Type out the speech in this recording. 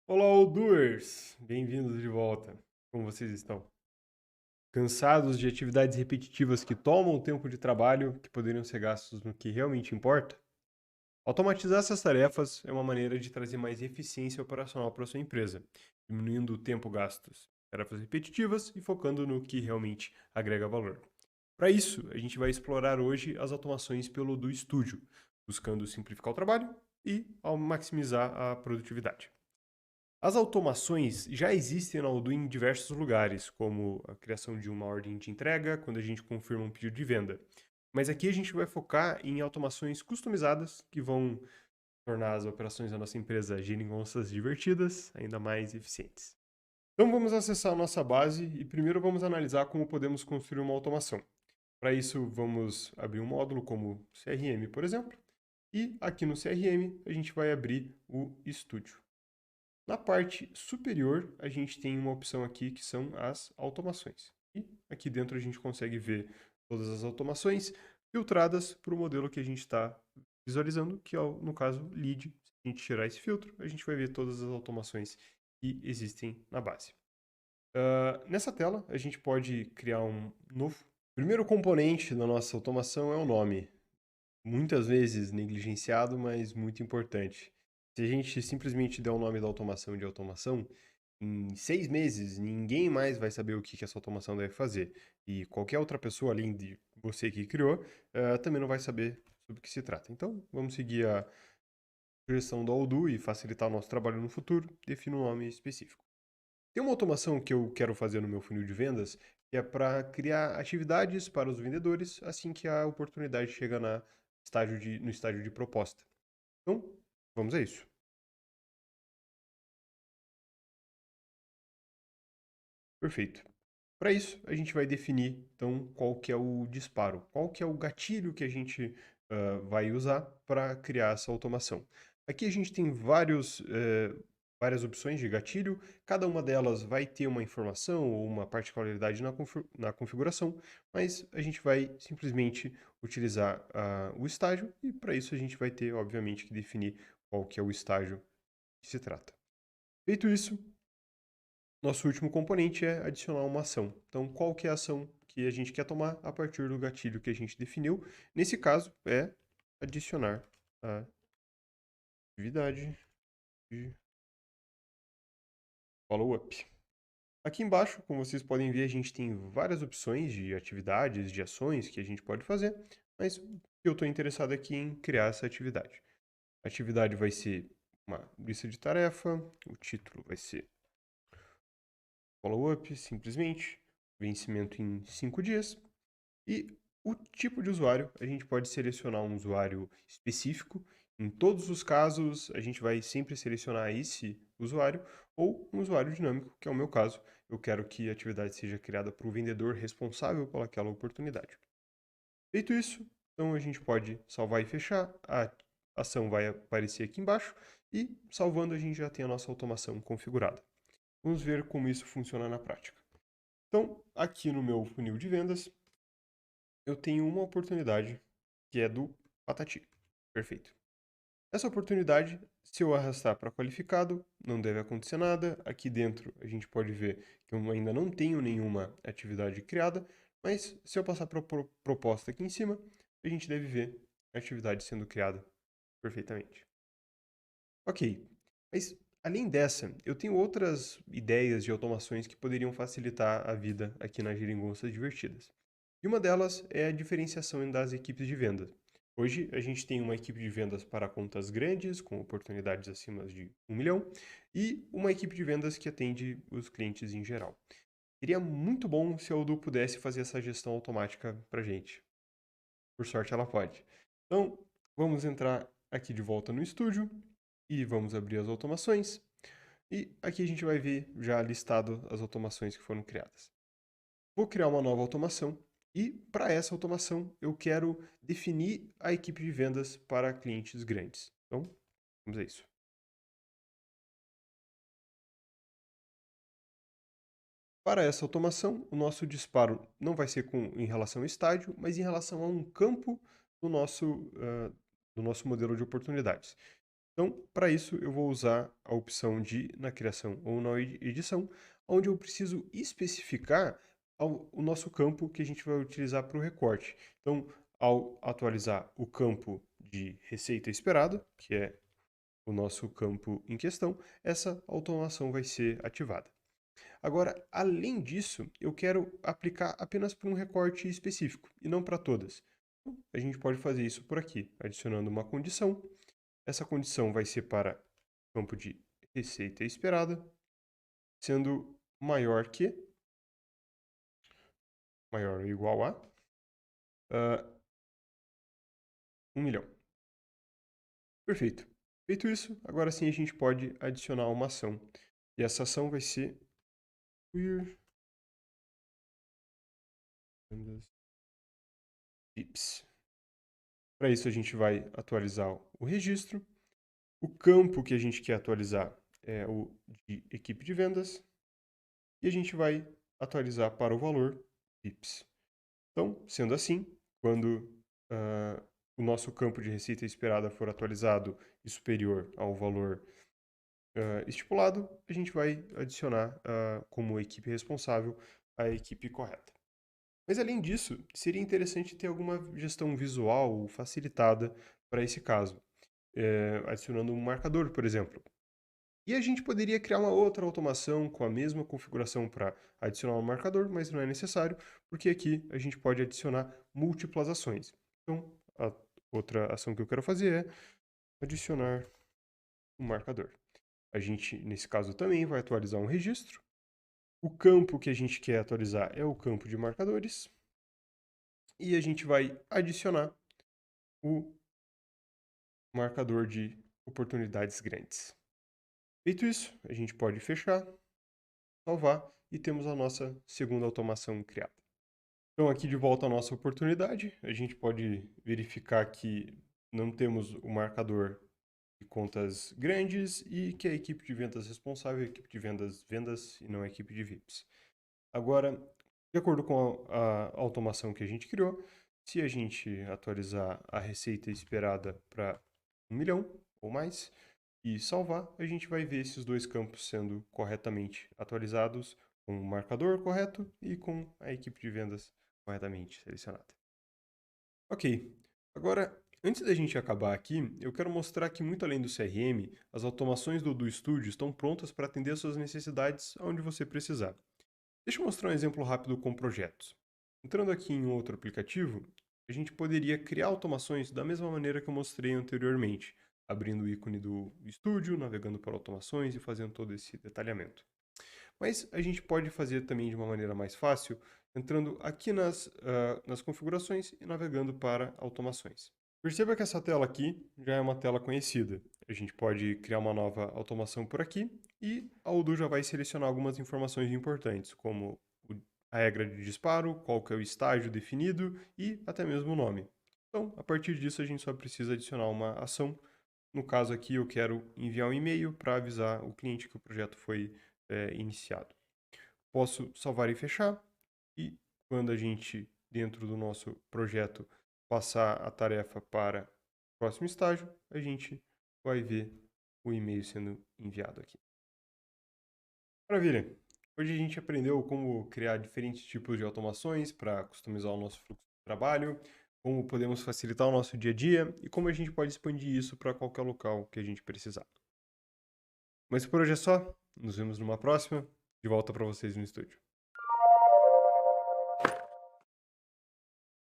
Olá, doers! Bem-vindos de volta. Como vocês estão? Cansados de atividades repetitivas que tomam tempo de trabalho que poderiam ser gastos no que realmente importa? Automatizar essas tarefas é uma maneira de trazer mais eficiência operacional para a sua empresa, diminuindo o tempo gastos, tarefas repetitivas e focando no que realmente agrega valor. Para isso, a gente vai explorar hoje as automações pelo do Studio, buscando simplificar o trabalho e ao maximizar a produtividade. As automações já existem na Odoo em diversos lugares, como a criação de uma ordem de entrega, quando a gente confirma um pedido de venda. Mas aqui a gente vai focar em automações customizadas que vão tornar as operações da nossa empresa geringonças divertidas, ainda mais eficientes. Então vamos acessar a nossa base e primeiro vamos analisar como podemos construir uma automação. Para isso, vamos abrir um módulo como CRM, por exemplo, e aqui no CRM a gente vai abrir o Studio. Na parte superior, a gente tem uma opção aqui que são as automações. E aqui dentro a gente consegue ver todas as automações filtradas para o modelo que a gente está visualizando, que é, no caso, lead. Se a gente tirar esse filtro, a gente vai ver todas as automações que existem na base. Nessa tela, a gente pode criar um novo. O primeiro componente da nossa automação é o nome, muitas vezes negligenciado, mas muito importante. Se a gente simplesmente der o nome da automação de automação, em 6 meses ninguém mais vai saber o que essa automação deve fazer. E qualquer outra pessoa, além de você que criou, também não vai saber sobre o que se trata. Então, vamos seguir a sugestão do Odoo e facilitar o nosso trabalho no futuro, defina um nome específico. Tem uma automação que eu quero fazer no meu funil de vendas, que é para criar atividades para os vendedores assim que a oportunidade chega no estágio de proposta. Então, vamos a isso. Perfeito. Para isso, a gente vai definir, então, qual que é o disparo, qual que é o gatilho que a gente vai usar para criar essa automação. Aqui a gente tem várias opções de gatilho, cada uma delas vai ter uma informação ou uma particularidade na configuração, mas a gente vai simplesmente utilizar o estágio e para isso a gente vai ter, obviamente, que definir qual que é o estágio que se trata. Feito isso, nosso último componente é adicionar uma ação. Então, qual que é a ação que a gente quer tomar a partir do gatilho que a gente definiu? Nesse caso, é adicionar a atividade de follow-up. Aqui embaixo, como vocês podem ver, a gente tem várias opções de atividades, de ações que a gente pode fazer, mas eu estou interessado aqui em criar essa atividade. A atividade vai ser uma lista de tarefa, o título vai ser follow-up, simplesmente, vencimento em 5 dias. E o tipo de usuário, a gente pode selecionar um usuário específico. Em todos os casos, a gente vai sempre selecionar esse usuário ou um usuário dinâmico, que é o meu caso. Eu quero que a atividade seja criada para o vendedor responsável pelaquela oportunidade. Feito isso, então a gente pode salvar e fechar. A ação vai aparecer aqui embaixo e salvando a gente já tem a nossa automação configurada. Vamos ver como isso funciona na prática. Então, aqui no meu funil de vendas, eu tenho uma oportunidade que é do Patati. Perfeito. Essa oportunidade, se eu arrastar para qualificado, não deve acontecer nada. Aqui dentro a gente pode ver que eu ainda não tenho nenhuma atividade criada, mas se eu passar para a proposta aqui em cima, a gente deve ver a atividade sendo criada perfeitamente. Ok, mas além dessa, eu tenho outras ideias de automações que poderiam facilitar a vida aqui nas Geringonças Divertidas. E uma delas é a diferenciação das equipes de vendas. Hoje, a gente tem uma equipe de vendas para contas grandes, com oportunidades acima de 1 milhão, e uma equipe de vendas que atende os clientes em geral. Seria muito bom se a Odoo pudesse fazer essa gestão automática para a gente. Por sorte, ela pode. Então, vamos entrar aqui de volta no estúdio e vamos abrir as automações. E aqui a gente vai ver já listado as automações que foram criadas. Vou criar uma nova automação e para essa automação eu quero definir a equipe de vendas para clientes grandes. Então, vamos a isso. Para essa automação, o nosso disparo não vai ser em relação ao estádio, mas em relação a um campo do nosso modelo de oportunidades. Então, para isso, eu vou usar a opção de na criação ou na edição, onde eu preciso especificar o nosso campo que a gente vai utilizar para o recorte. Então, ao atualizar o campo de receita esperada, que é o nosso campo em questão, essa automação vai ser ativada. Agora, além disso, eu quero aplicar apenas para um recorte específico e não para todas. Então, a gente pode fazer isso por aqui, adicionando uma condição. Essa condição vai ser para o campo de receita esperada, sendo maior ou igual a 1 milhão. Perfeito. Feito isso, agora sim a gente pode adicionar uma ação. E essa ação vai ser Tips. Para isso a gente vai atualizar o registro. O campo que a gente quer atualizar é o de equipe de vendas. E a gente vai atualizar para o valor Tips. Então, sendo assim, quando o nosso campo de receita esperada for atualizado e superior ao valor estipulado, a gente vai adicionar como equipe responsável a equipe correta. Mas além disso, seria interessante ter alguma gestão visual facilitada para esse caso, adicionando um marcador, por exemplo. E a gente poderia criar uma outra automação com a mesma configuração para adicionar um marcador, mas não é necessário, porque aqui a gente pode adicionar múltiplas ações. Então, a outra ação que eu quero fazer é adicionar um marcador. A gente, nesse caso, também vai atualizar um registro. O campo que a gente quer atualizar é o campo de marcadores. E a gente vai adicionar o marcador de oportunidades grandes. Feito isso, a gente pode fechar, salvar e temos a nossa segunda automação criada. Então, aqui de volta à nossa oportunidade, a gente pode verificar que não temos o marcador de contas grandes e que a equipe de vendas responsável é a equipe de vendas e não a equipe de VIPs. Agora, de acordo com a automação que a gente criou, se a gente atualizar a receita esperada para 1 milhão ou mais e salvar, a gente vai ver esses dois campos sendo corretamente atualizados com o marcador correto e com a equipe de vendas corretamente selecionada. Ok, agora antes da gente acabar aqui, eu quero mostrar que muito além do CRM, as automações do Odoo Studio estão prontas para atender às suas necessidades onde você precisar. Deixa eu mostrar um exemplo rápido com projetos. Entrando aqui em outro aplicativo, a gente poderia criar automações da mesma maneira que eu mostrei anteriormente, abrindo o ícone do estúdio, navegando para automações e fazendo todo esse detalhamento. Mas a gente pode fazer também de uma maneira mais fácil, entrando aqui nas configurações e navegando para automações. Perceba que essa tela aqui já é uma tela conhecida. A gente pode criar uma nova automação por aqui e a Odoo já vai selecionar algumas informações importantes, como a regra de disparo, qual que é o estágio definido e até mesmo o nome. Então, a partir disso, a gente só precisa adicionar uma ação. No caso aqui, eu quero enviar um e-mail para avisar o cliente que o projeto foi iniciado. Posso salvar e fechar e quando a gente, dentro do nosso projeto, passar a tarefa para o próximo estágio, a gente vai ver o e-mail sendo enviado aqui. Maravilha! Hoje a gente aprendeu como criar diferentes tipos de automações para customizar o nosso fluxo de trabalho, como podemos facilitar o nosso dia a dia e como a gente pode expandir isso para qualquer local que a gente precisar. Mas por hoje é só. Nos vemos numa próxima. De volta para vocês no estúdio.